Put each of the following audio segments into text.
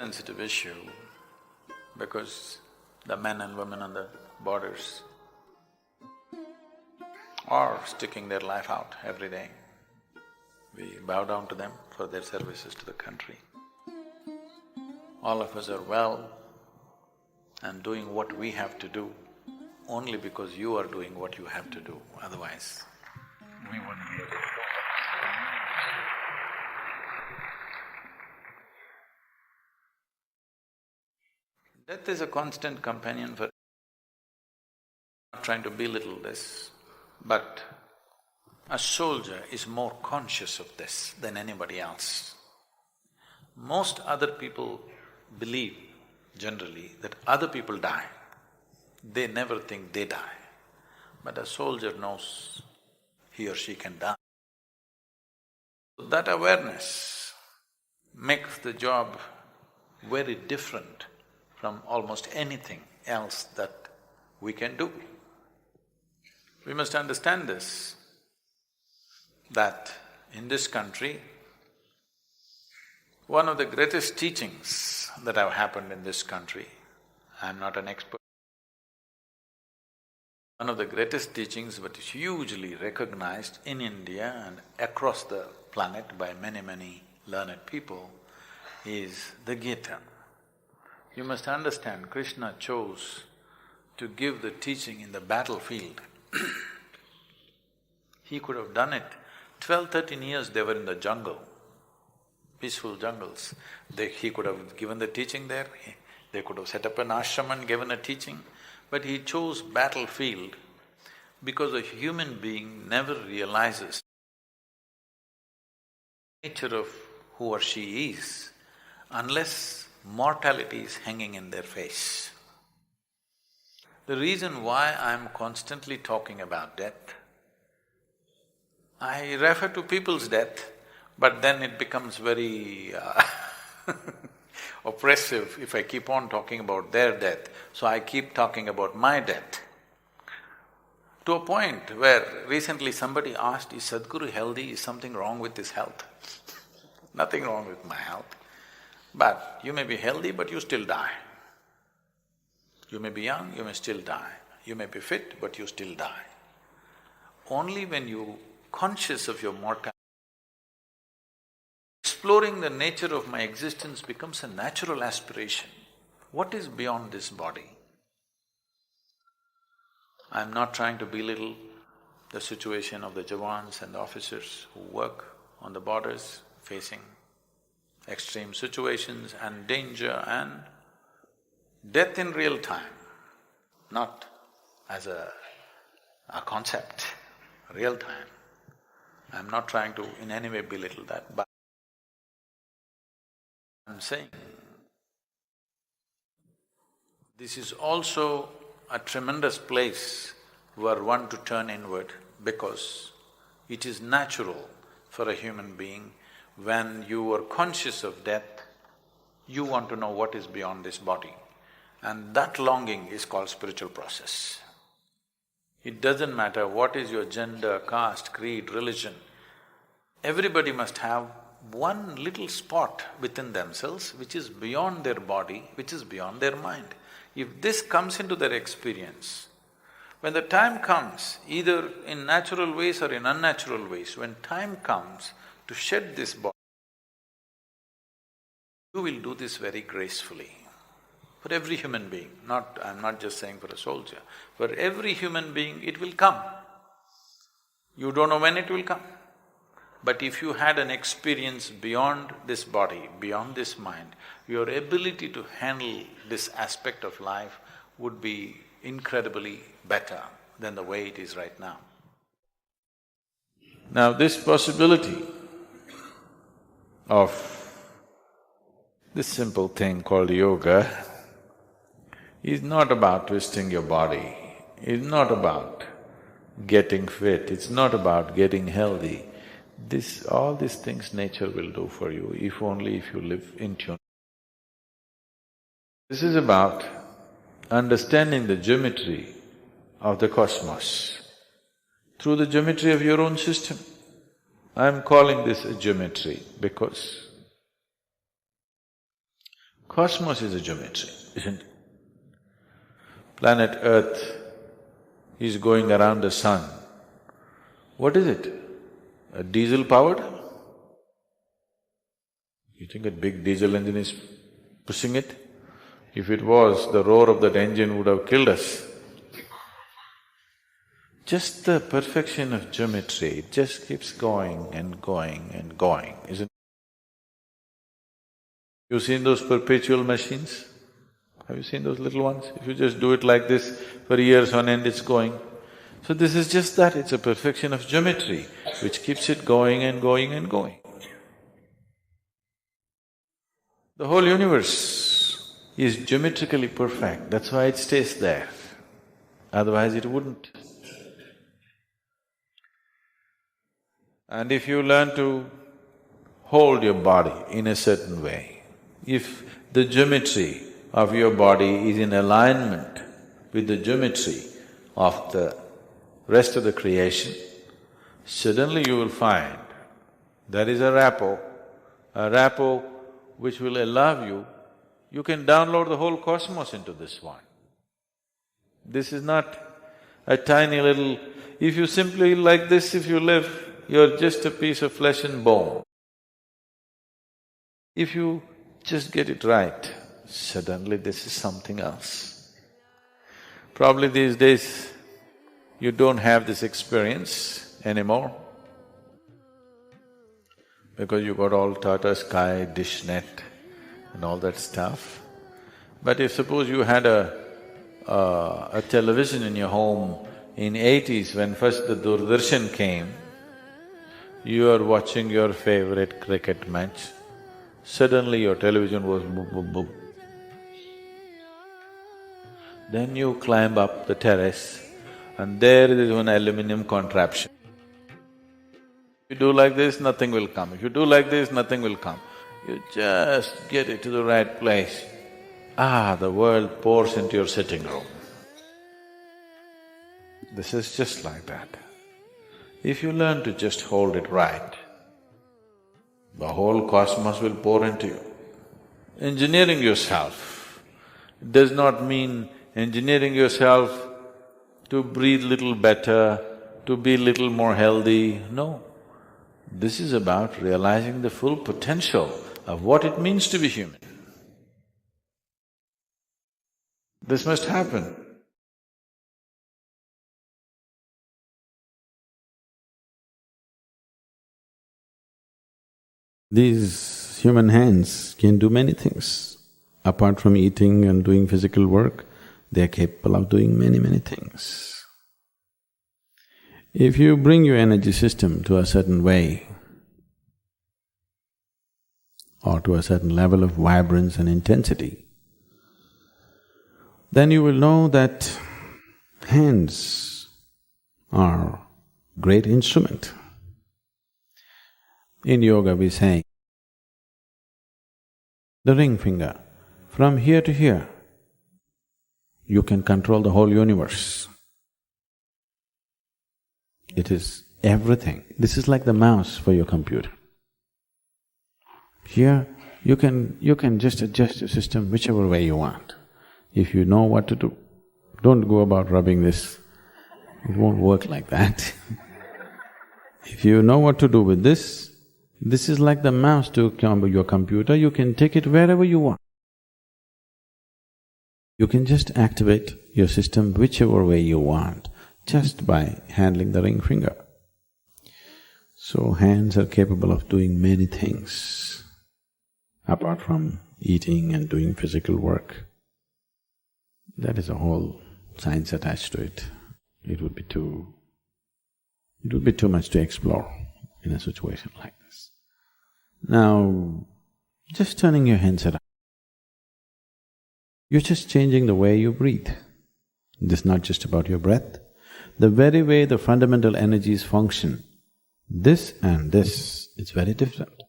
sensitive issue because the men and women on the borders are sticking their life out every day. We bow down to them for their services to the country. All of us are well and doing what we have to do only because you are doing what you have to do, otherwise we wouldn't be able to do it. Death is a constant companion for… I'm not trying to belittle this, but a soldier is more conscious of this than anybody else. Most other people believe generally that other people die. They never think they die. But a soldier knows he or she can die. That awareness makes the job very different from almost anything else that we can do. We must understand this, that in this country, one of the greatest teachings that have happened in this country, I'm not an expert, one of the greatest teachings but is hugely recognized in India and across the planet by many, many learned people is the Gita. You must understand, Krishna chose to give the teaching in the battlefield. He could have done it. 12, 13 years they were in the jungle, peaceful jungles. He could have given the teaching there, they could have set up an ashram and given a teaching, but he chose battlefield because a human being never realizes the nature of who or she is unless mortality is hanging in their face. The reason why I'm constantly talking about death, I refer to people's death, but then it becomes very oppressive if I keep on talking about their death, so I keep talking about my death. To a point where recently somebody asked, is Sadhguru healthy? Is something wrong with his health? Nothing wrong with my health. But you may be healthy, but you still die. You may be young, you may still die. You may be fit, but you still die. Only when you're conscious of your mortality, exploring the nature of my existence becomes a natural aspiration. What is beyond this body? I'm not trying to belittle the situation of the Jawans and the officers who work on the borders facing extreme situations and danger and death in real time, not as a concept, real time. I'm not trying to in any way belittle that, but I'm saying this is also a tremendous place where one to turn inward, because it is natural for a human being, when you are conscious of death, you want to know what is beyond this body. And that longing is called spiritual process. It doesn't matter what is your gender, caste, creed, religion, everybody must have one little spot within themselves which is beyond their body, which is beyond their mind. If this comes into their experience, when the time comes, either in natural ways or in unnatural ways, when time comes to shed this body, you will do this very gracefully. For every human being, I'm not just saying for a soldier, for every human being it will come. You don't know when it will come. But if you had an experience beyond this body, beyond this mind, your ability to handle this aspect of life would be incredibly better than the way it is right now. Now this possibility of this simple thing called yoga is not about twisting your body, it's not about getting fit, it's not about getting healthy. All these things nature will do for you, if only if you live in tune. This is about understanding the geometry of the cosmos through the geometry of your own system. I'm calling this a geometry because Cosmos is a geometry, isn't it? Planet Earth is going around the sun. What is it? A diesel powered? You think a big diesel engine is pushing it? If it was, the roar of that engine would have killed us. Just the perfection of geometry, it just keeps going and going and going, isn't it? You've seen those perpetual machines? Have you seen those little ones? If you just do it like this, for years on end it's going. So this is just that, it's a perfection of geometry which keeps it going and going and going. The whole universe is geometrically perfect, that's why it stays there, otherwise it wouldn't. And if you learn to hold your body in a certain way, if the geometry of your body is in alignment with the geometry of the rest of the creation, suddenly you will find there is a rapport which will allow you can download the whole cosmos into this one. This is not a tiny little… If you simply like this, if you live, you're just a piece of flesh and bone. If you just get it right, suddenly this is something else. Probably these days, you don't have this experience anymore because you got all Tata Sky, Dishnet and all that stuff. But if suppose you had a television in your home in 80s when first the Doordarshan came, you are watching your favorite cricket match, suddenly your television was boop, boop, boop. Then you climb up the terrace and there is one aluminum contraption. If you do like this, nothing will come. If you do like this, nothing will come. You just get it to the right place. The world pours into your sitting room. This is just like that. If you learn to just hold it right, the whole cosmos will pour into you. Engineering yourself does not mean engineering yourself to breathe little better, to be little more healthy, no. This is about realizing the full potential of what it means to be human. This must happen. These human hands can do many things. Apart from eating and doing physical work, they are capable of doing many, many things. If you bring your energy system to a certain way or to a certain level of vibrance and intensity, then you will know that hands are great instrument. In yoga we say, the ring finger, from here to here, you can control the whole universe. It is everything. This is like the mouse for your computer. Here, you can just adjust the system whichever way you want. If you know what to do, don't go about rubbing this, it won't work like that. If you know what to do with this is like the mouse to your computer, you can take it wherever you want. You can just activate your system whichever way you want, just by handling the ring finger. So hands are capable of doing many things, apart from eating and doing physical work. That is a whole science attached to it. It would be too much to explore in a situation like this. Now, just turning your hands around, you're just changing the way you breathe. This is not just about your breath. The very way the fundamental energies function, this and this, it's very different.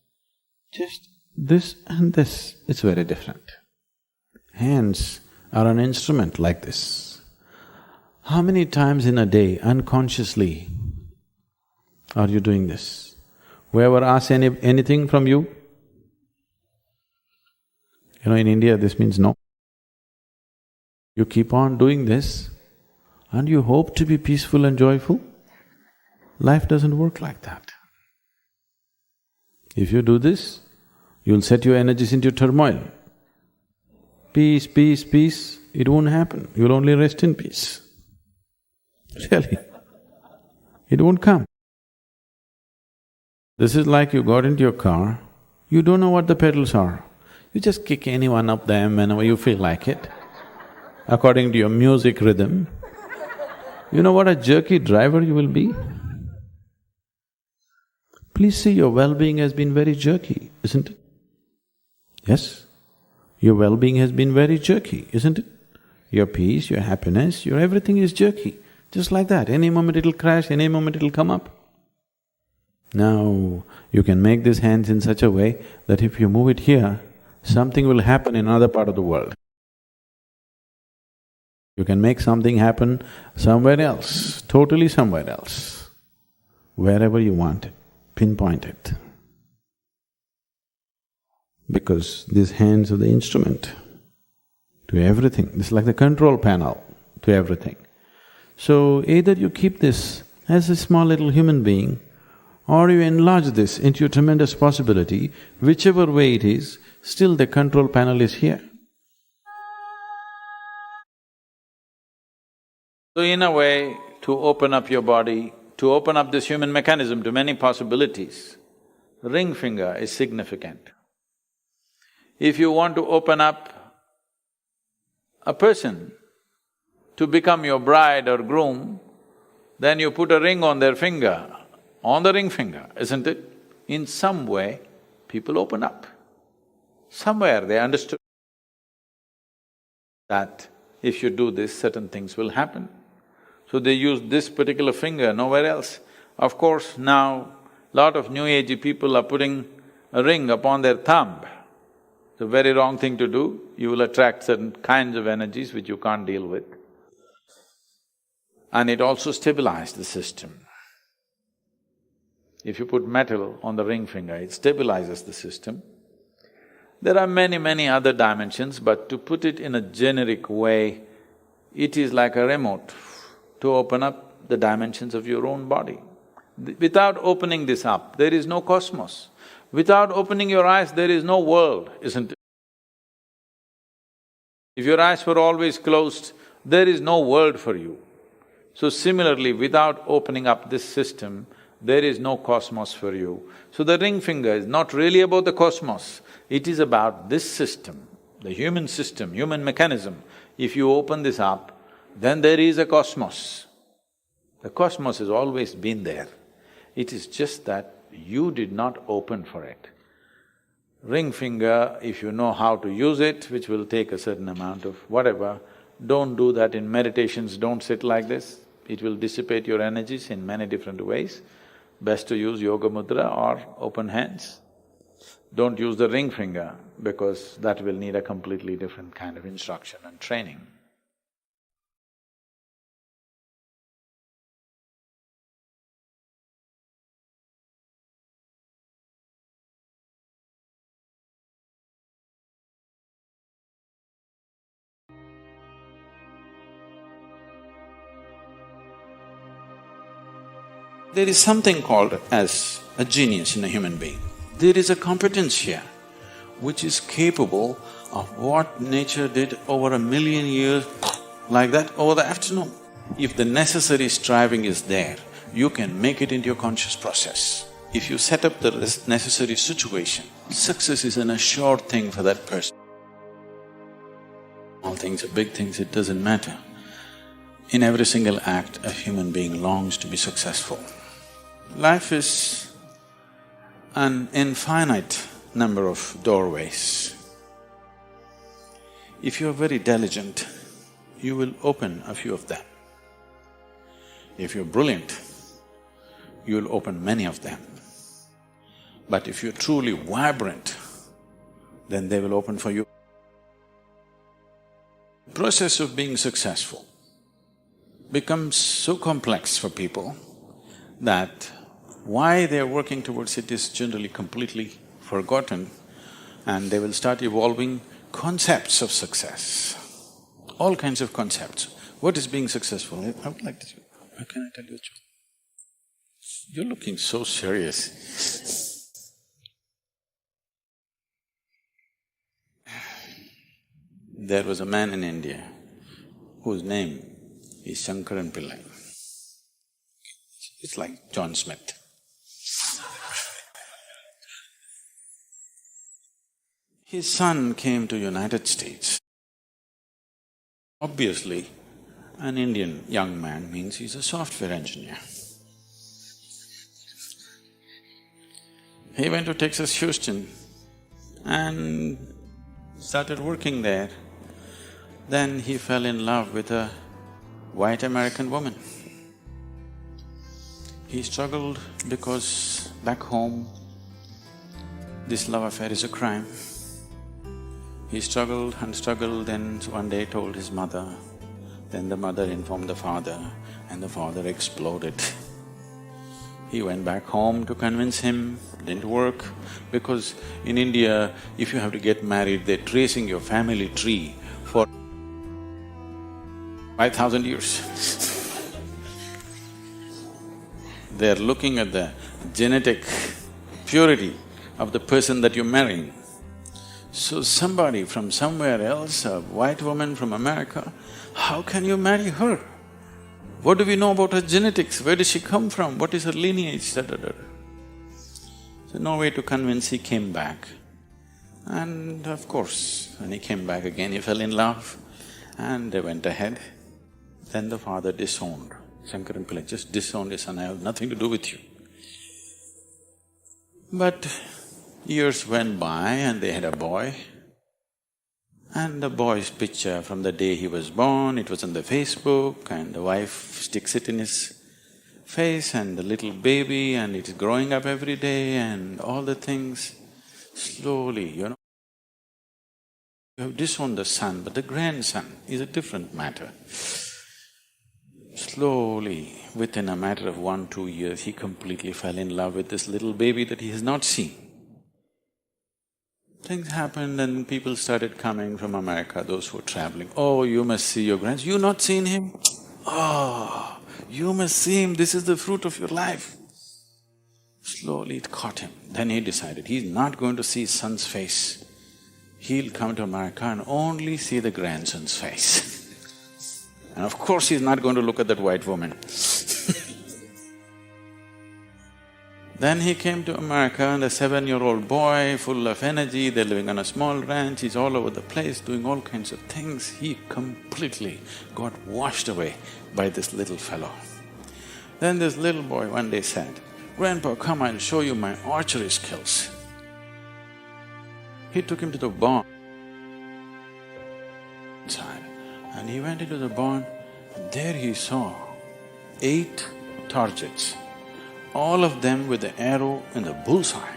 Just this and this, it's very different. Hands are an instrument like this. How many times in a day, unconsciously, are you doing this? Whoever asks anything from you? In India this means no. You keep on doing this and you hope to be peaceful and joyful. Life doesn't work like that. If you do this, you'll set your energies into turmoil. Peace, peace, peace, it won't happen. You'll only rest in peace. Really, it won't come. This is like you got into your car, you don't know what the pedals are. You just kick any one of them whenever you feel like it, according to your music rhythm. You know what a jerky driver you will be? Please see, your well-being has been very jerky, isn't it? Yes? Your well-being has been very jerky, isn't it? Your peace, your happiness, your everything is jerky. Just like that, any moment it'll crash, any moment it'll come up. Now, you can make these hands in such a way that if you move it here, something will happen in another part of the world. You can make something happen somewhere else, totally somewhere else, wherever you want it, pinpoint it. Because these hands are the instrument to everything, this is like the control panel to everything. So either you keep this as a small little human being, or you enlarge this into a tremendous possibility, whichever way it is, still the control panel is here. So in a way, to open up your body, to open up this human mechanism to many possibilities, ring finger is significant. If you want to open up a person to become your bride or groom, then you put a ring on their finger, on the ring finger, isn't it? In some way, people open up. Somewhere they understood that if you do this, certain things will happen. So they use this particular finger, nowhere else. Of course, now lot of new agey people are putting a ring upon their thumb. It's a very wrong thing to do, you will attract certain kinds of energies which you can't deal with. And it also stabilizes the system. If you put metal on the ring finger, it stabilizes the system. There are many other dimensions, but to put it in a generic way, it is like a remote to open up the dimensions of your own body. Without opening this up, there is no cosmos. Without opening your eyes, there is no world, isn't it? If your eyes were always closed, there is no world for you. So similarly, without opening up this system, there is no cosmos for you. So the ring finger is not really about the cosmos, it is about this system, the human system, human mechanism. If you open this up, then there is a cosmos. The cosmos has always been there. It is just that you did not open for it. Ring finger, if you know how to use it, which will take a certain amount of whatever, don't do that in meditations, don't sit like this. It will dissipate your energies in many different ways. Best to use yoga mudra or open hands. Don't use the ring finger because that will need a completely different kind of instruction and training. There is something called as a genius in a human being. There is a competence here which is capable of what nature did over 1,000,000 years, like that, over the afternoon. If the necessary striving is there, you can make it into your conscious process. If you set up the necessary situation, success is an assured thing for that person. Small things or big things, it doesn't matter. In every single act, a human being longs to be successful. Life is an infinite number of doorways. If you're very diligent, you will open a few of them. If you're brilliant, you'll open many of them. But if you're truly vibrant, then they will open for you. The process of being successful becomes so complex for people that why they're working towards it is generally completely forgotten, and they will start evolving concepts of success, all kinds of concepts. What is being successful? I would like to… How can I tell you a joke? You're looking so serious. There was a man in India whose name is Shankaran Pillai. It's like John Smith. His son came to United States. Obviously, an Indian young man means he's a software engineer. He went to Texas, Houston and started working there. Then he fell in love with a white American woman. He struggled because back home, this love affair is a crime. He struggled and struggled, then one day told his mother. Then the mother informed the father, and the father exploded. He went back home to convince him, didn't work, because in India, if you have to get married, they're tracing your family tree for 5,000 years. They're looking at the genetic purity of the person that you're marrying. So somebody from somewhere else, a white woman from America, how can you marry her? What do we know about her genetics? Where does she come from? What is her lineage? Da, da, da. So no way to convince, he came back. And of course, when he came back again, he fell in love and they went ahead. Then the father disowned. Shankaran Pillai just disowned his son, I have nothing to do with you. But years went by and they had a boy. And the boy's picture from the day he was born, it was on the Facebook, and the wife sticks it in his face, and the little baby, and it is growing up every day, and all the things. Slowly, you have disowned the son, but the grandson is a different matter. Slowly, within a matter of 1-2 years, he completely fell in love with this little baby that he has not seen. Things happened and people started coming from America, those who were traveling. Oh, you must see your grandson. You not seen him? Oh, you must see him, this is the fruit of your life. Slowly it caught him. Then he decided he's not going to see his son's face. He'll come to America and only see the grandson's face. And of course he's not going to look at that white woman. Then he came to America and a 7-year-old boy, full of energy, they're living on a small ranch, he's all over the place doing all kinds of things. He completely got washed away by this little fellow. Then this little boy one day said, "Grandpa, come, I'll show you my archery skills." He took him to the barn inside, and he went into the barn, and there he saw 8 targets, all of them with the arrow and the bullseye.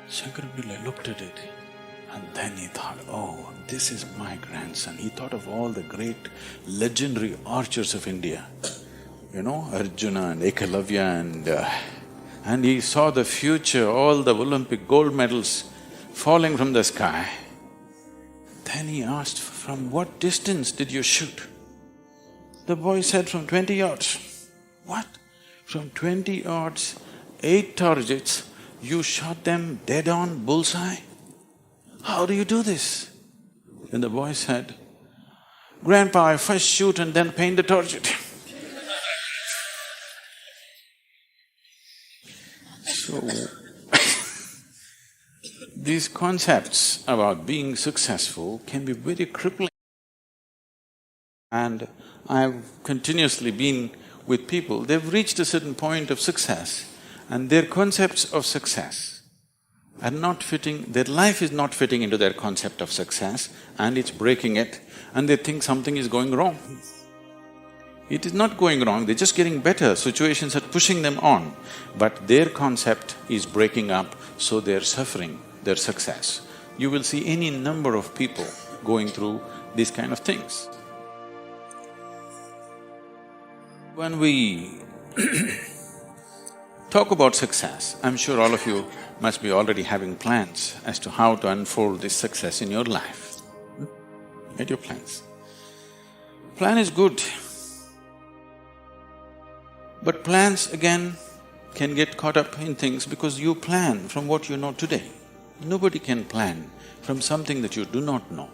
Shankaran Pillai looked at it and then he thought, oh, this is my grandson. He thought of all the great legendary archers of India, Arjuna and Ekalavya and he saw the future, all the Olympic gold medals falling from the sky. Then he asked, from what distance did you shoot? The boy said, from 20 yards. What? From 20 yards, 8 targets, you shot them dead on, bullseye? How do you do this? Then the boy said, "Grandpa, I first shoot and then paint the target." So, these concepts about being successful can be very crippling. And I've continuously been with people, they've reached a certain point of success and their concepts of success are not fitting, their life is not fitting into their concept of success and it's breaking it and they think something is going wrong. It is not going wrong, they're just getting better, situations are pushing them on, but their concept is breaking up, so they're suffering their success. You will see any number of people going through these kind of things. When we Talk about success. I'm sure all of you must be already having plans as to how to unfold this success in your life. Make your plans. Plan is good. But plans again can get caught up in things because you plan from what you know today. Nobody can plan from something that you do not know.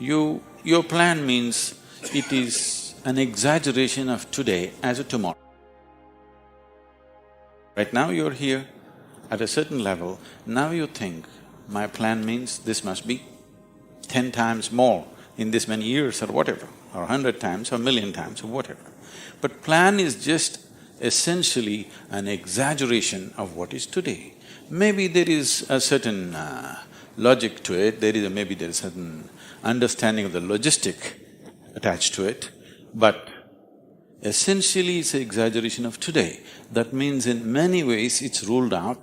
Your plan means it is an exaggeration of today as a tomorrow. Right now you're here at a certain level, now you think, my plan means this must be 10 times more in this many years or whatever, or 100 times or 1,000,000 times or whatever. But plan is just essentially an exaggeration of what is today. Maybe there is a certain logic to it, maybe there is certain understanding of the logistic attached to it, but essentially it's an exaggeration of today. That means in many ways it's ruled out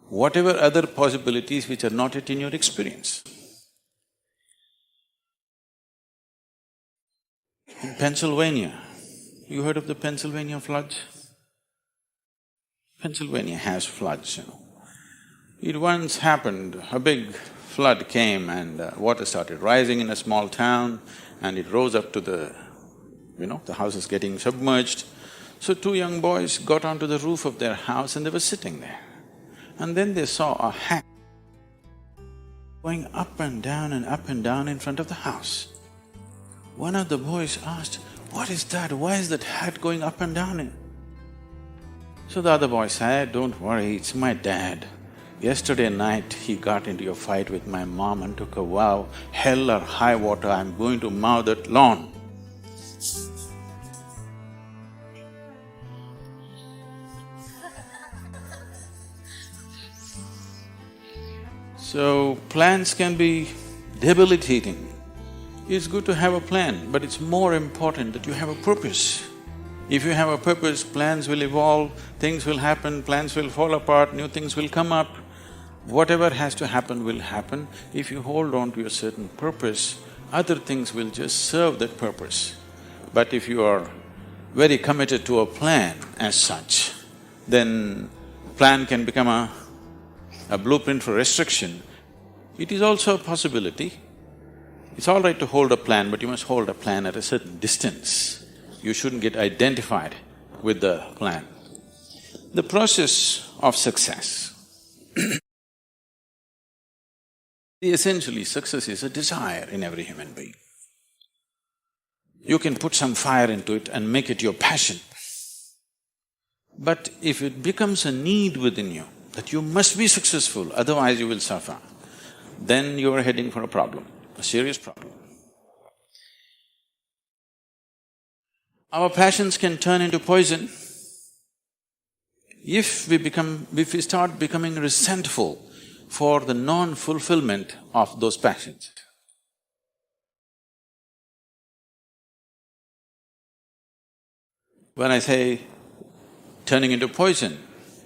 whatever other possibilities which are not yet in your experience. In Pennsylvania, you heard of the Pennsylvania floods? Pennsylvania has floods, It once happened, a big flood came and water started rising in a small town and it rose up to the house is getting submerged. So two young boys got onto the roof of their house and they were sitting there. And then they saw a hat going up and down in front of the house. One of the boys asked, "What is that? Why is that hat going up and down?" So the other boy said, "Don't worry, it's my dad. Yesterday night he got into a fight with my mom and took a vow, hell or high water, I'm going to mow that lawn." So, plans can be debilitating. It's good to have a plan, but it's more important that you have a purpose. If you have a purpose, plans will evolve, things will happen, plans will fall apart, new things will come up. Whatever has to happen will happen. If you hold on to a certain purpose, other things will just serve that purpose. But if you are very committed to a plan as such, then plan can become a blueprint for restriction. It is also a possibility. It's all right to hold a plan, but you must hold a plan at a certain distance. You shouldn't get identified with the plan. The process of success. Essentially, success is a desire in every human being. You can put some fire into it and make it your passion. But if it becomes a need within you, that you must be successful, otherwise you will suffer, then you are heading for a problem, a serious problem. Our passions can turn into poison if we start becoming resentful for the non-fulfillment of those passions. When I say turning into poison,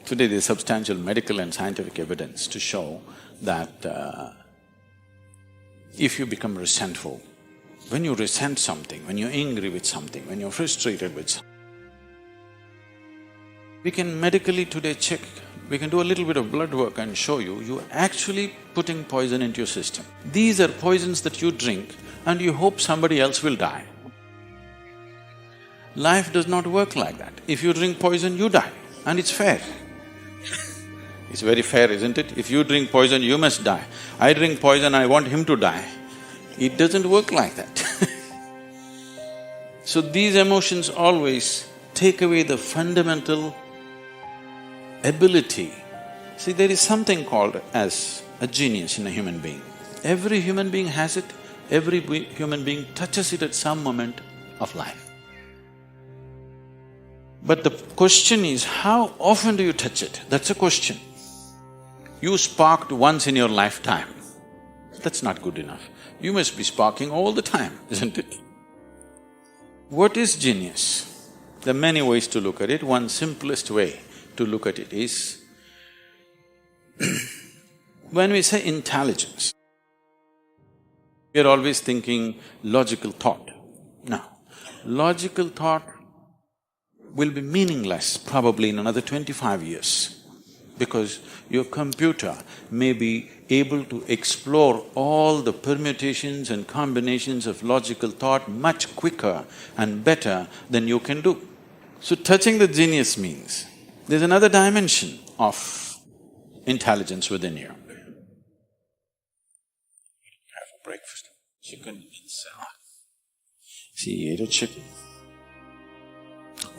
today there's substantial medical and scientific evidence to show that if you become resentful, when you resent something, when you're angry with something, when you're frustrated with something, we can medically today check, we can do a little bit of blood work and show you're actually putting poison into your system. These are poisons that you drink and you hope somebody else will die. Life does not work like that. If you drink poison, you die, and it's fair. It's very fair, isn't it? If you drink poison, you must die. I drink poison, I want him to die. It doesn't work like that. So these emotions always take away the fundamental ability. See, there is something called as a genius in a human being. Every human being has it, every human being touches it at some moment of life. But the question is, how often do you touch it? That's a question. You sparked once in your lifetime, that's not good enough. You must be sparking all the time, isn't it? What is genius? There are many ways to look at it. One simplest way to look at it is, when we say intelligence, we are always thinking logical thought. No, logical thought will be meaningless probably in another 25 years, because your computer may be able to explore all the permutations and combinations of logical thought much quicker and better than you can do. So touching the genius means there's another dimension of intelligence within you. Have a breakfast. Chicken in salad. She ate a chicken.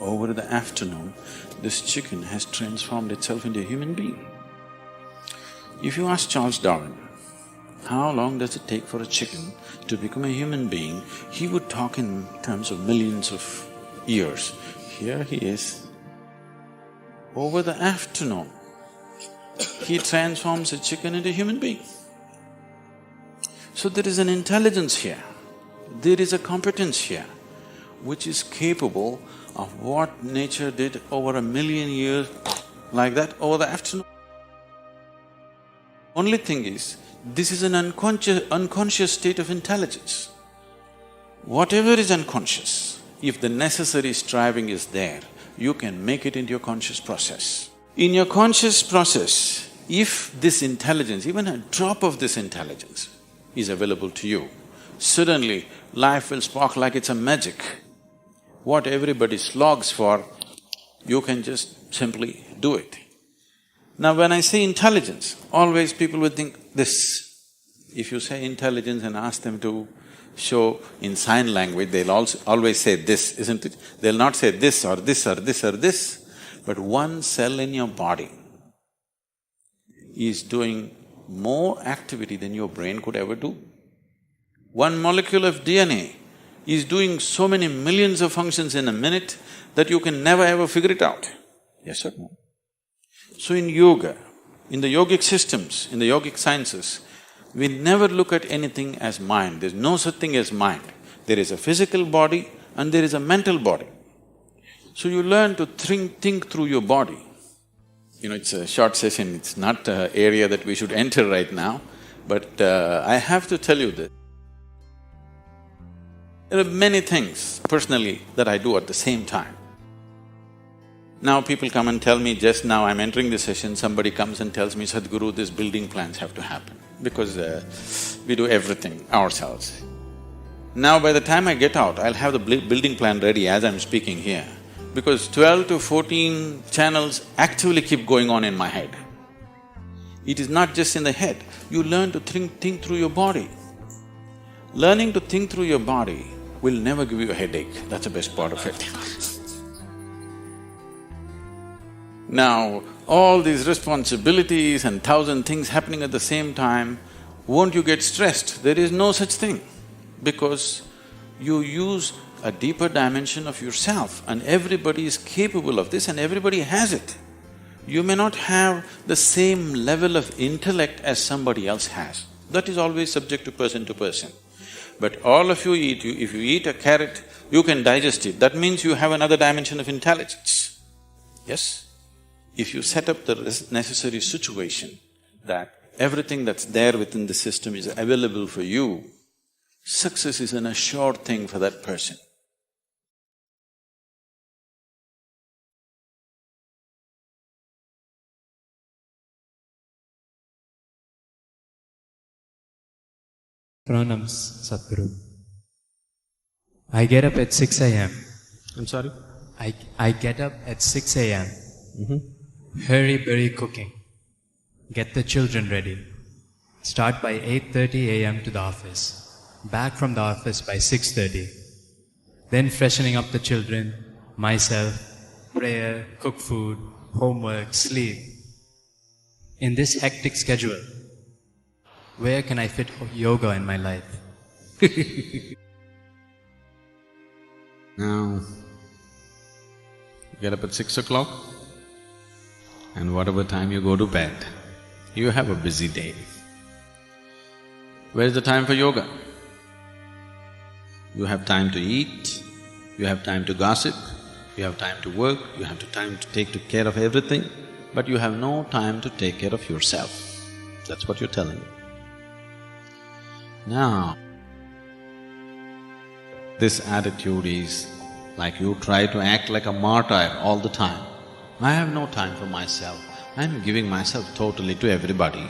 Over the afternoon, this chicken has transformed itself into a human being. If you ask Charles Darwin, how long does it take for a chicken to become a human being, he would talk in terms of millions of years. Here he is. Over the afternoon, he transforms a chicken into a human being. So there is an intelligence here, there is a competence here, which is capable of what nature did over 1,000,000 years like that over the afternoon. Only thing is, this is an unconscious state of intelligence. Whatever is unconscious, if the necessary striving is there, you can make it into your conscious process. In your conscious process, if this intelligence, even a drop of this intelligence is available to you, suddenly life will spark like it's a magic. What everybody slogs for, you can just simply do it. Now when I say intelligence, always people would think this. If you say intelligence and ask them to show in sign language, they'll also always say this, isn't it? They'll not say this or this or this or this, but one cell in your body is doing more activity than your brain could ever do. One molecule of DNA is doing so many millions of functions in a minute that you can never ever figure it out. Yes or no? So in yoga, in the yogic systems, in the yogic sciences, we never look at anything as mind. There's no such thing as mind. There is a physical body and there is a mental body. So you learn to think through your body. You know, it's a short session, it's not an area that we should enter right now, but I have to tell you this. There are many things personally that I do at the same time. Now people come and tell me, just now I'm entering the session, somebody comes and tells me, Sadhguru, these building plans have to happen, because we do everything ourselves. Now by the time I get out, I'll have the building plan ready as I'm speaking here, because 12 to 14 channels actively keep going on in my head. It is not just in the head, you learn to think through your body. Learning to think through your body will never give you a headache, that's the best part of it. Now, all these responsibilities and 1,000 things happening at the same time, won't you get stressed? There is no such thing, because you use a deeper dimension of yourself and everybody is capable of this and everybody has it. You may not have the same level of intellect as somebody else has, that is always subject to person. But all of you eat, if you eat a carrot, you can digest it, that means you have another dimension of intelligence. Yes? If you set up the necessary situation that everything that's there within the system is available for you, success is an assured thing for that person. Pranams, Sadhguru. I get up at 6 a.m. I'm sorry? I get up at 6 a.m. Hurry cooking. Get the children ready. Start by 8:30 a.m. to the office. Back from the office by 6:30. Then freshening up the children, myself, prayer, cook food, homework, sleep. In this hectic schedule, where can I fit yoga in my life? Now, get up at 6 o'clock and whatever time you go to bed, you have a busy day. Where's the time for yoga? You have time to eat, you have time to gossip, you have time to work, you have time to take care of everything, but you have no time to take care of yourself. That's what you're telling me. Now, this attitude is Like you try to act like a martyr all the time. I have no time for myself, I'm giving myself totally to everybody.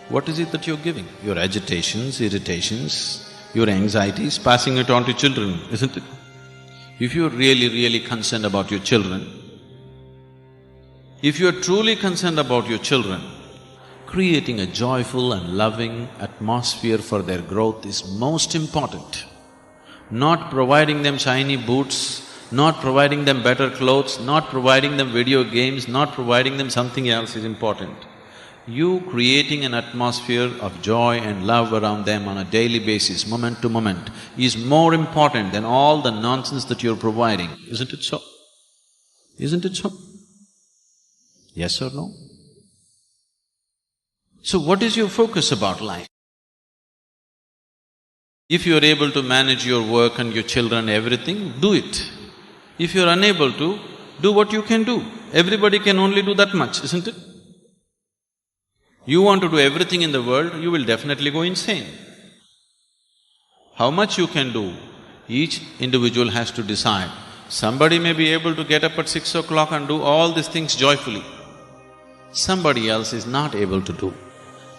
What is it that you're giving? Your agitations, irritations, your anxieties, passing it on to children, isn't it? If you're really concerned about your children, if you're truly concerned about your children, creating a joyful and loving atmosphere for their growth is most important. Not providing them shiny boots, not providing them better clothes, not providing them video games, not providing them something else is important. You creating an atmosphere of joy and love around them on a daily basis, moment to moment, is more important than all the nonsense that you're providing, isn't it so? Isn't it so? Yes or no? So what is your focus about life? If you're able to manage your work and your children, everything, do it. If you're unable to, do what you can do. Everybody can only do that much, isn't it? You want to do everything in the world, you will definitely go insane. How much you can do, each individual has to decide. Somebody may be able to get up at 6 o'clock and do all these things joyfully. Somebody else is not able to do.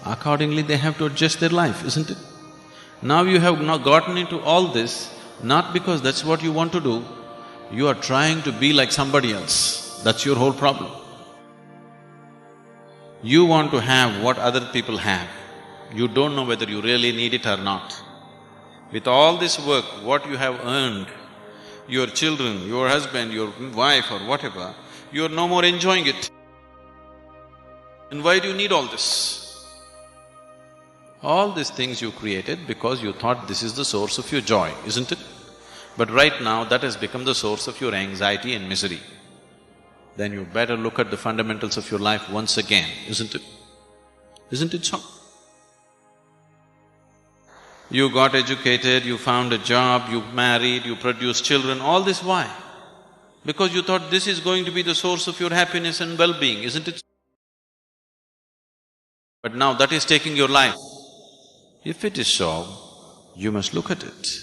Accordingly, they have to adjust their life, isn't it? Now you have not gotten into all this, not because that's what you want to do, you are trying to be like somebody else. That's your whole problem. You want to have what other people have. You don't know whether you really need it or not. With all this work, what you have earned, your children, your husband, your wife or whatever, you are no more enjoying it. And why do you need all this? All these things you created because you thought this is the source of your joy, isn't it? But right now, that has become the source of your anxiety and misery. Then you better look at the fundamentals of your life once again, isn't it? Isn't it so? You got educated, you found a job, you married, you produced children, all this why? Because you thought this is going to be the source of your happiness and well-being, isn't it? But now that is taking your life. If it is so, you must look at it.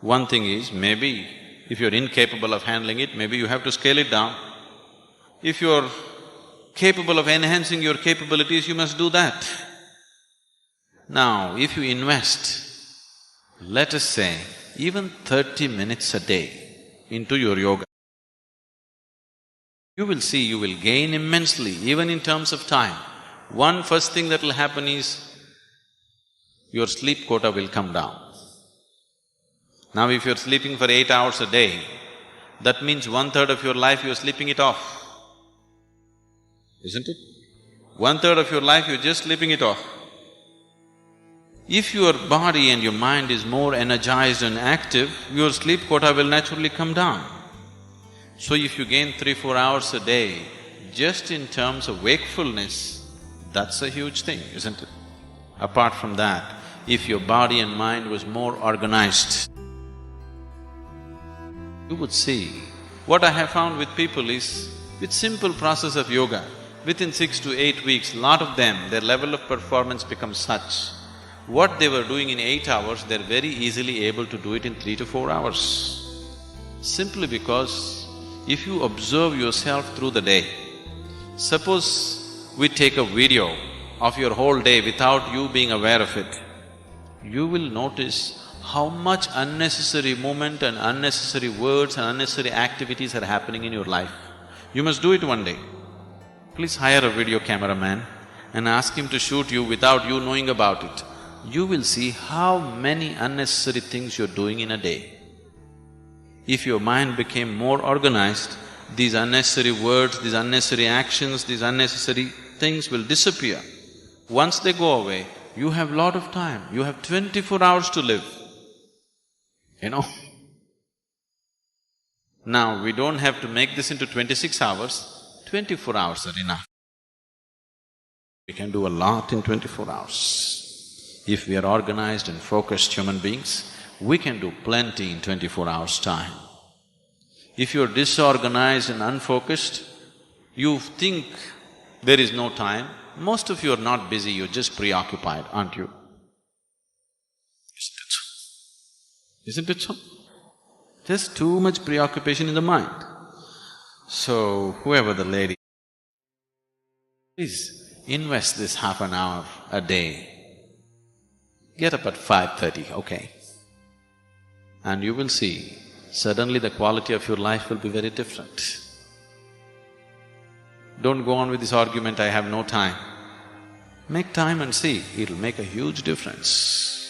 One thing is, maybe if you're incapable of handling it, maybe you have to scale it down. If you're capable of enhancing your capabilities, you must do that. Now, if you invest, let us say, even 30 minutes a day into your yoga, you will see you will gain immensely, even in terms of time. One first thing that will happen is, your sleep quota will come down. Now if you're sleeping for 8 hours a day, that means 1/3 of your life you're sleeping it off, isn't it? 1/3 of your life you're just sleeping it off. If your body and your mind is more energized and active, your sleep quota will naturally come down. So if you gain 3-4 hours a day, just in terms of wakefulness, that's a huge thing, isn't it? Apart from that, if your body and mind was more organized, you would see, what I have found with people is, with simple process of yoga, within 6 to 8 weeks, lot of them, their level of performance becomes such, what they were doing in 8 hours, they're very easily able to do it in 3 to 4 hours. Simply because if you observe yourself through the day, suppose we take a video of your whole day without you being aware of it, you will notice how much unnecessary movement and unnecessary words and unnecessary activities are happening in your life. You must do it one day. Please hire a video cameraman and ask him to shoot you without you knowing about it. You will see how many unnecessary things you're doing in a day. If your mind became more organized, these unnecessary words, these unnecessary actions, these unnecessary things will disappear. Once they go away, you have lot of time, you have 24 hours to live. You know? Now, we don't have to make this into 26 hours, 24 hours are enough. We can do a lot in 24 hours. If we are organized and focused human beings, we can do plenty in 24 hours' time. If you're disorganized and unfocused, you think there is no time, most of you are not busy, you're just preoccupied, aren't you? Isn't it so? Just too much preoccupation in the mind. So, whoever the lady, please invest this half an hour a day. Get up at 5:30, okay? And you will see, suddenly the quality of your life will be very different. Don't go on with this argument, I have no time. Make time and see, it'll make a huge difference.